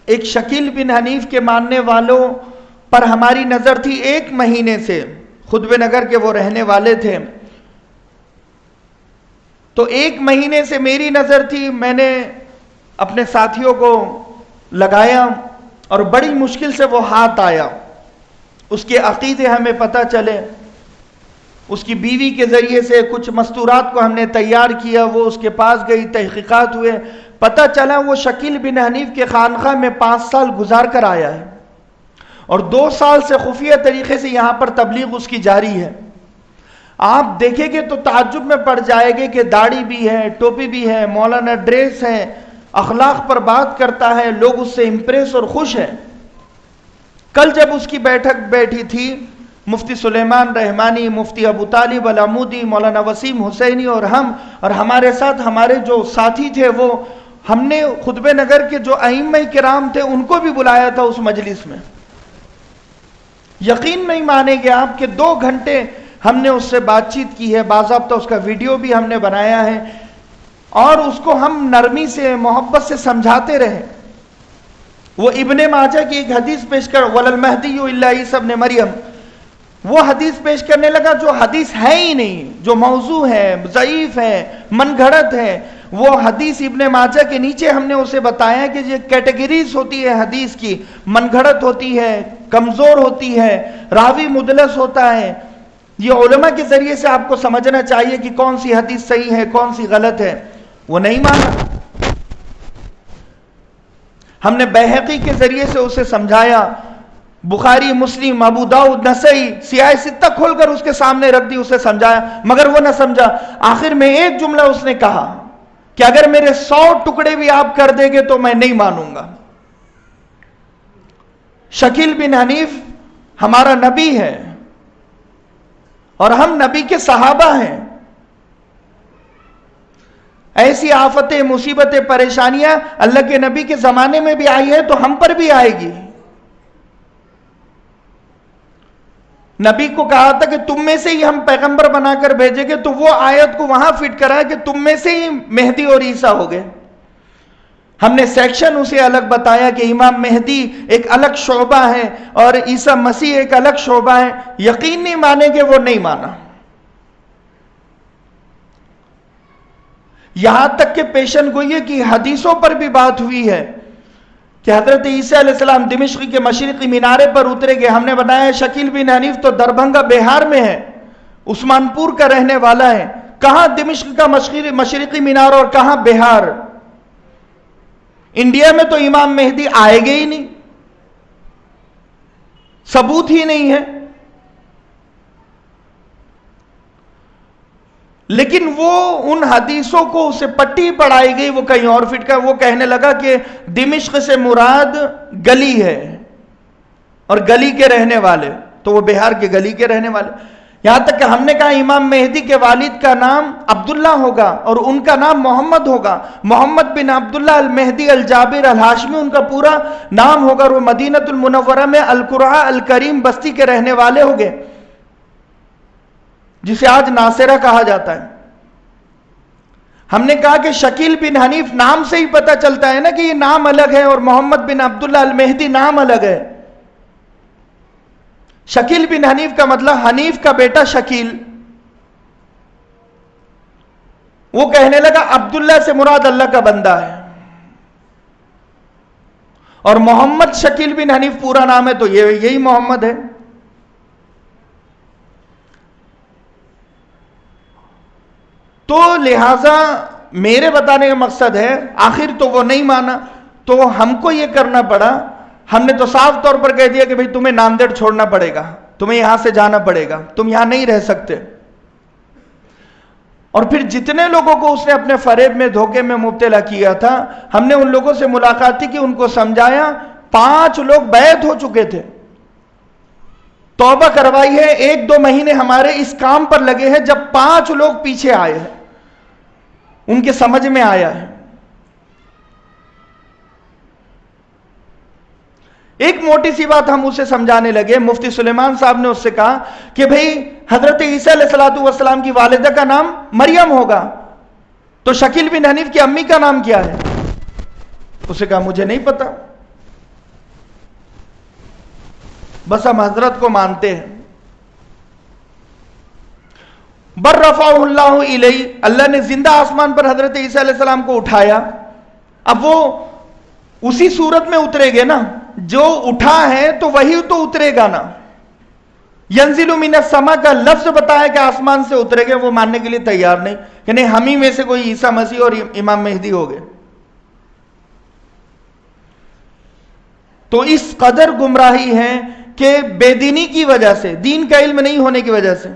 ایک شکیل بن حنیف کے ماننے والوں پر ہماری نظر تھی 1 مہینے سے، خطبہ نگر کے وہ رہنے والے تھے، تو 1 مہینے سے میری نظر تھی، میں نے اپنے ساتھیوں کو لگایا اور بڑی مشکل سے وہ ہاتھ آیا، اس کے عقیدے ہمیں پتہ چلے، اس کی بیوی کے ذریعے سے کچھ مستورات کو ہم نے تیار کیا، وہ اس کے پاس گئی، تحقیقات ہوئے، پتہ چلا وہ شکیل بن حنیف کے خانقاہ میں 5 سال گزار کر آیا ہے اور 2 سال سے خفیہ طریقے سے یہاں پر تبلیغ اس کی جاری ہے۔ آپ دیکھیں گے تو تعجب میں پڑ جائے گے کہ داڑھی بھی ہے، ٹوپی بھی ہے، مولانا ڈریس ہے، اخلاق پر بات کرتا ہے، لوگ اس سے امپریس اور خوش ہیں۔ کل جب اس کی بیٹھک بیٹھی تھی، مفتی سلیمان رحمانی، مفتی ابو طالب العمودی، مولانا وسیم حسینی اور ہم، اور ہمارے ساتھ ہمارے جو ساتھی تھے، وہ ہم نے خطبہ نگر کے جو ائمہ کرام تھے ان کو بھی بلایا تھا اس مجلس میں۔ یقین نہیں مانیں گے آپ کہ 2 گھنٹے ہم نے اس سے بات چیت کی ہے، باضابطہ اس کا ویڈیو بھی ہم نے بنایا ہے، اور اس کو ہم نرمی سے، محبت سے سمجھاتے رہے۔ وہ ابن ماجہ کی ایک حدیث پیش کر وَلَلْمَهْدِيُّ إِلَّا عِيسَىٰ ابْنِ مریم، وہ حدیث پیش کرنے لگا جو حدیث ہے ہی نہیں، جو موضوع ہے، ضعیف ہے، من گھڑت ہے۔ وہ حدیث ابن ماجہ کے نیچے ہم نے اسے بتایا کہ یہ کیٹیگریز ہوتی ہے حدیث کی، من گھڑت ہوتی ہے، کمزور ہوتی ہے، راوی مدلس ہوتا ہے۔ یہ علماء کے ذریعے سے آپ کو سمجھنا چاہیے کہ کون سی حدیث صحیح ہے، کون سی غلط ہے۔ وہ نہیں مانا۔ ہم نے بیہقی کے ذریعے سے اسے سمجھایا، بخاری، مسلم، ابو داؤد، نسائی، سیاہ ستہ کھول کر اس کے سامنے رکھ دی، اسے سمجھایا، مگر وہ نہ سمجھا۔ آخر میں ایک جملہ اس نے کہا کہ اگر میرے 100 ٹکڑے بھی آپ کر دیں گے تو میں نہیں مانوں گا۔ شکیل بن حنیف ہمارا نبی ہے اور ہم نبی کے صحابہ ہیں۔ ایسی آفتیں، مصیبتیں، پریشانیاں اللہ کے نبی کے زمانے میں بھی آئی ہے تو ہم پر بھی آئے گی۔ نبی کو کہا تھا کہ تم میں سے ہی ہم پیغمبر بنا کر بھیجیں گے، تو وہ آیت کو وہاں فٹ کرا کہ تم میں سے ہی مہدی اور عیسیٰ ہو گئے۔ ہم نے سیکشن اسے الگ بتایا کہ امام مہدی ایک الگ شعبہ ہے اور عیسیٰ مسیح ایک الگ شعبہ ہے۔ یقین نہیں مانے گے، وہ نہیں مانا۔ یہاں تک کہ پیشن گوئی کی حدیثوں پر بھی بات ہوئی ہے کہ حضرت عیسیٰ علیہ السلام دمشق کے مشرقی مینارے پر اترے گئے۔ ہم نے بتایا شکیل بن حنیف تو دربھنگا بہار میں ہے، عثمان پور کا رہنے والا ہے۔ کہاں دمشق کا مشرقی مینار اور کہاں بہار؟ انڈیا میں تو امام مہدی آئے گے ہی نہیں، ثبوت ہی نہیں ہے۔ لیکن وہ ان حدیثوں کو اسے پٹی پڑھائی گئی، وہ کہیں اور فٹ کر، وہ کہنے لگا کہ دمشق سے مراد گلی ہے اور گلی کے رہنے والے، تو وہ بہار کے گلی کے رہنے والے۔ یہاں تک کہ ہم نے کہا امام مہدی کے والد کا نام عبداللہ ہوگا اور ان کا نام محمد ہوگا، محمد بن عبداللہ المہدی الجابر الہاشمی ان کا پورا نام ہوگا، اور وہ مدینہ المنورہ میں القرعہ الکریم بستی کے رہنے والے ہو گئے، جسے آج ناصرہ کہا جاتا ہے۔ ہم نے کہا کہ شکیل بن حنیف نام سے ہی پتہ چلتا ہے نا کہ یہ نام الگ ہے، اور محمد بن عبداللہ المہدی نام الگ ہے۔ شکیل بن حنیف کا مطلب حنیف کا بیٹا شکیل۔ وہ کہنے لگا عبداللہ سے مراد اللہ کا بندہ ہے، اور محمد شکیل بن حنیف پورا نام ہے تو یہی محمد ہے۔ تو لہٰذا میرے بتانے کا مقصد ہے، آخر تو وہ نہیں مانا تو ہم کو یہ کرنا پڑا، ہم نے تو صاف طور پر کہہ دیا کہ بھئی تمہیں ناندیڑ چھوڑنا پڑے گا، تمہیں یہاں سے جانا پڑے گا، تم یہاں نہیں رہ سکتے۔ اور پھر جتنے لوگوں کو اس نے اپنے فریب میں، دھوکے میں مبتلا کیا تھا، ہم نے ان لوگوں سے ملاقات کی، ان کو سمجھایا۔ 5 لوگ بیعت ہو چکے تھے، توبہ کروائی ہے، 1-2 مہینے ہمارے اس کام پر لگے ہیں، جب 5 لوگ پیچھے آئے ہیں، ان کے سمجھ میں آیا ہے۔ ایک موٹی سی بات ہم اسے سمجھانے لگے، مفتی سلیمان صاحب نے اس سے کہا کہ بھئی حضرت عیسیٰ علیہ السلام کی والدہ کا نام مریم ہوگا، تو شکیل بن حنیف کی امی کا نام کیا ہے؟ اسے کہا مجھے نہیں پتا۔ بس ہم حضرت کو مانتے ہیں. بر رفعہ اللہ الیہ، اللہ نے زندہ آسمان پر حضرت عیسیٰ علیہ السلام کو اٹھایا. اب وہ اسی صورت میں اترے گے نا، جو اٹھا ہے تو وہی تو اترے گا نا. ینزل من السماء کا لفظ بتایا کہ آسمان سے اترے گے، وہ ماننے کے لیے تیار نہیں کہ نہیں ہم ہی میں سے کوئی عیسیٰ مسیح اور امام مہدی ہو گئے. تو اس قدر گمراہی ہے کہ بے دینی کی وجہ سے، دین کا علم نہیں ہونے کی وجہ سے